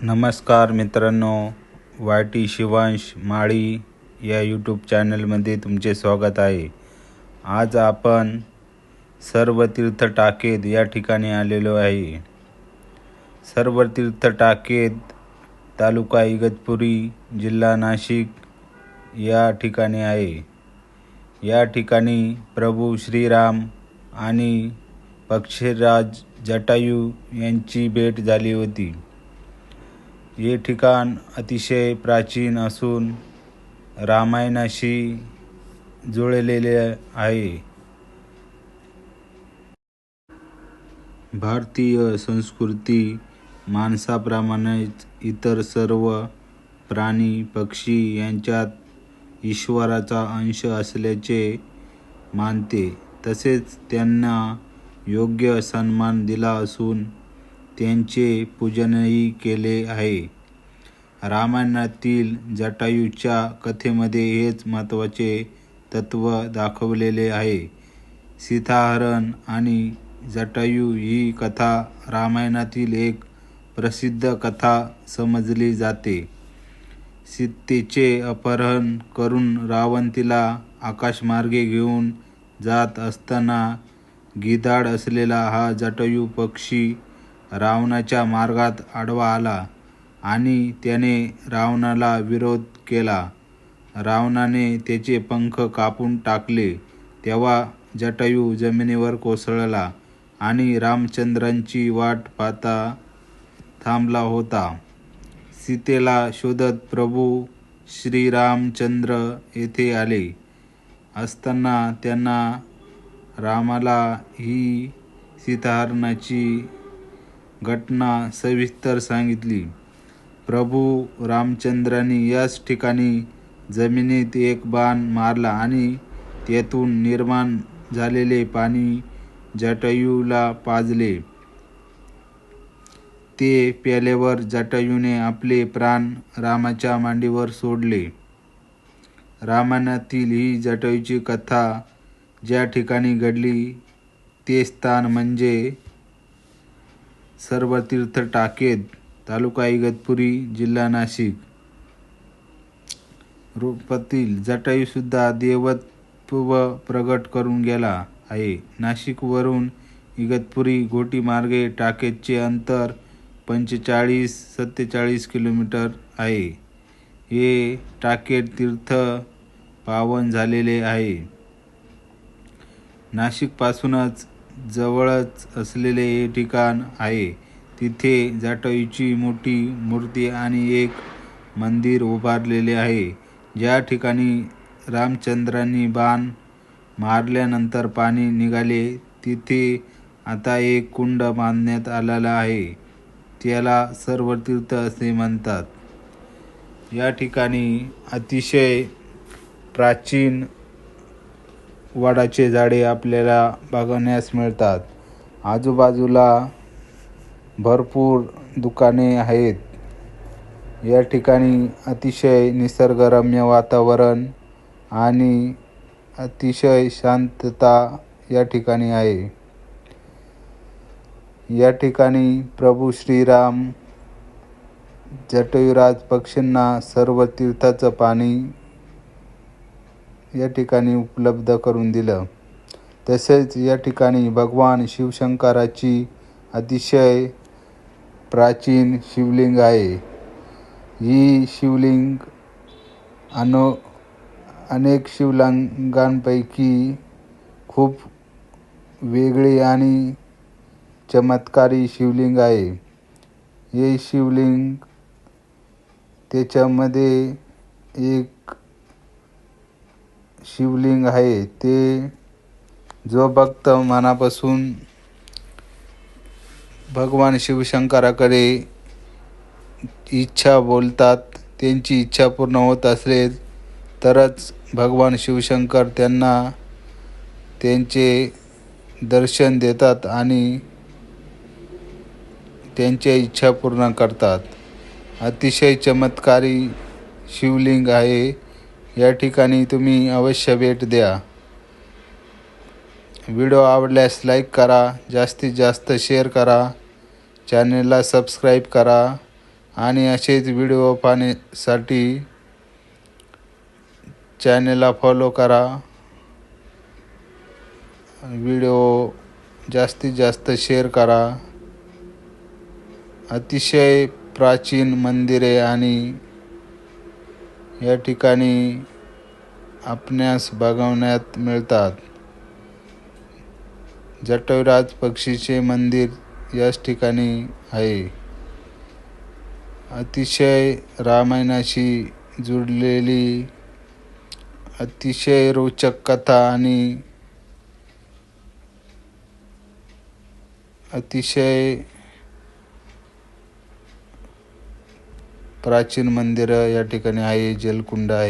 नमस्कार मित्रांनो, Y T Shivansh माळी या यूट्यूब चॅनलमध्ये तुमचे स्वागत आहे. आज आपण सर्व तीर्थ टाकेद या ठिकाणी आलेलो आहे. सर्व तीर्थ टाकेद तालुका इगतपुरी, जिल्हा नाशिक या ठिकाणी आहे. या ठिकाणी प्रभू श्रीराम आणि पक्षीराज जटायू यांची भेट झाली होती. हे ठिकाण अतिशय प्राचीन असून रामायणाशी जुळलेले आहे. भारतीय संस्कृती माणसाप्रमाणेच इतर सर्व प्राणी पक्षी यांच्यात ईश्वराचा अंश असल्याचे मानते. तसेच त्यांना योग्य सन्मान दिला असून त्यांचे पूजनही केले आहे. रामायणातील जटायूच्या कथेमध्ये हेच महत्त्वाचे तत्त्व दाखवलेले आहे. सीताहरण आणि जटायू ही कथा रामायणातील एक प्रसिद्ध कथा समजली जाते. सीतेचे अपहरण करून रावण तिला आकाशमार्गे घेऊन जात असताना गिधाड असलेला हा जटायू पक्षी रावणाच्या मार्गात आडवा आला आणि त्याने रावणाला विरोध केला. रावणाने त्याचे पंख कापून टाकले तेव्हा जटायू जमिनीवर कोसळला आणि रामचंद्रांची वाट पाहता थांबला होता. सीतेला शोधत प्रभू श्रीरामचंद्र येथे आले असताना त्यांना रामाला ही सीताहरणाची घटना सविस्तर सांगितली. प्रभू रामचंद्रांनी याच ठिकाणी जमिनीत एक बाण मारला आणि त्यातून निर्माण झालेले पाणी जटायूला पाजले. ते प्याल्यावर जटायूने आपले प्राण रामाच्या मांडीवर सोडले. रामायणातील ही जटायूची कथा ज्या ठिकाणी घडली ते स्थान म्हणजे सर्व तीर्थ टाकेद, तालुका इगतपुरी, जिल्हा नाशिक. रूपातील जटायूसुद्धा देवत्व प्रगट करून गेला आहे. नाशिकवरून इगतपुरी घोटी मार्गे टाकेदचे अंतर 45-47 किलोमीटर आहे. हे टाकेद तीर्थ पावन झालेले आहे. नाशिकपासूनच जवळच असलेले हे ठिकाण आहे. तिथे जटायूची मोठी मूर्ती आणि एक मंदिर उभारलेले आहे. ज्या ठिकाणी रामचंद्रांनी बाण मारल्यानंतर पाणी निघाले तिथे आता एक कुंड बांधण्यात आलेला आहे. त्याला सर्व तीर्थ असे म्हणतात. या ठिकाणी अतिशय प्राचीन वडाचे झाडे आपल्याला बघण्यास मिळतात. आजूबाजूला भरपूर दुकाने आहेत. या ठिकाणी अतिशय निसर्गरम्य वातावरण आणि अतिशय शांतता या ठिकाणी आहे. या ठिकाणी प्रभू श्रीराम जटायूराज पक्षींना सर्व तीर्थाचं पाणी या ठिकाणी उपलब्ध करून दिलं. तसेच या ठिकाणी भगवान शिवशंकराची अतिशय प्राचीन शिवलिंग आहे. ही शिवलिंग अनेक शिवलिंगांपैकी खूप वेगळी आणि चमत्कारी शिवलिंग आहे. हे शिवलिंग त्याच्यामध्ये एक शिवलिंग आहे ते जो भक्त मनापासून भगवान शिवशंकराकडे इच्छा बोलतात, त्यांची इच्छा पूर्ण होत असेल तरच भगवान शिवशंकर त्यांना त्यांचे दर्शन देतात आणि त्यांच्या इच्छा पूर्ण करतात. अतिशय चमत्कारी शिवलिंग आहे. या ठिकाणी तुम्ही अवश्य भेट द्या. व्हिडिओ आवडल्यास लाईक करा, जास्तीत जास्त शेअर करा, चॅनलला सबस्क्राईब करा. आणि असेच व्हिडिओ पाहण्यासाठी चॅनेलला फॉलो करा. व्हिडिओ जास्तीत जास्त शेअर करा. अतिशय प्राचीन मंदिरे आणि या ठिकाणी आपणास बघण्यात मिळतात. जटायुराज पक्षीचे मंदिर याच ठिकाणी आहे. अतिशय रामायणाशी जुळलेली अतिशय रोचक कथा आणि अतिशय प्राचीन मंदिर या ठिकाणी आहे. जलकुंड आहे.